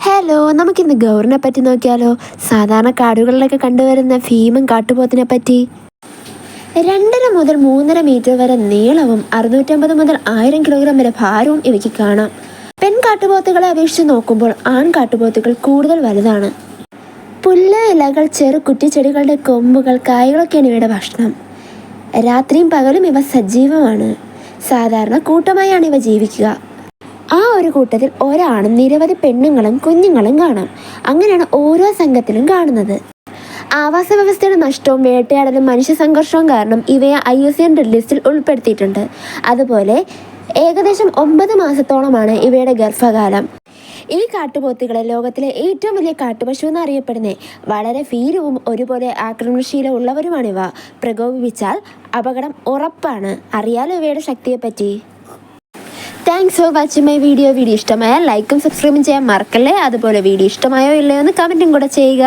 Hello, നമുക്കിന്ന് ഗൗറിനെ പറ്റി നോക്കിയാലോ. സാധാരണ കാടുകളിലൊക്കെ കണ്ടുവരുന്ന ഭീമൻ കാട്ടുപോത്തിനെ പറ്റി. 2.5 മുതൽ 3.5 മീറ്റർ വരെ നീളവും 650 മുതൽ 1000 കിലോഗ്രാം വരെ ഭാരവും ഇവയ്ക്ക് കാണാം. പെൺ കാട്ടുപോത്തുകളെ അപേക്ഷിച്ച് നോക്കുമ്പോൾ ആൺ കാട്ടുപോത്തുകൾ കൂടുതൽ വലുതാണ്. പുല്ല്, ഇലകൾ, ചെറു കുറ്റിച്ചെടികളുടെ കൊമ്പുകൾ, കായകളൊക്കെയാണ് ഇവയുടെ ഭക്ഷണം. രാത്രിയും പകലും ഇവ സജീവമാണ്. സാധാരണ കൂട്ടമായാണ് ഇവ ജീവിക്കുക. ആ ഒരു കൂട്ടത്തിൽ ഒരാണും നിരവധി പെണ്ണുങ്ങളും കുഞ്ഞുങ്ങളും കാണാം. അങ്ങനെയാണ് ഓരോ സംഘത്തിലും കാണുന്നത്. ആവാസ വ്യവസ്ഥയുടെ നഷ്ടവും വേട്ടയാടലും മനുഷ്യ സംഘർഷവും കാരണം ഇവയെ IUCN റെഡ് ലിസ്റ്റിൽ ഉൾപ്പെടുത്തിയിട്ടുണ്ട്. അതുപോലെ ഏകദേശം 9 മാസത്തോളമാണ് ഇവയുടെ ഗർഭകാലം. ഈ കാട്ടുപോത്തുകളെ ലോകത്തിലെ ഏറ്റവും വലിയ കാട്ടുപശു എന്നറിയപ്പെടുന്നത്. വളരെ ഭീരുവും ഒരുപോലെ ആക്രമണശീലം ഉള്ളവരുമാണിവ. പ്രകോപിപ്പിച്ചാൽ അപകടം ഉറപ്പാണ്. അറിയാലോ ഇവയുടെ ശക്തിയെപ്പറ്റി. Thanks for watching my video. ഇഷ്ടമായാൽ ലൈക്കും സബ്സ്ക്രൈബും ചെയ്യാൻ മറക്കല്ലേ. അതുപോലെ വീഡിയോ ഇഷ്ടമായോ ഇല്ലയോ എന്ന് കമൻറ്റും കൂടെ ചെയ്യുക.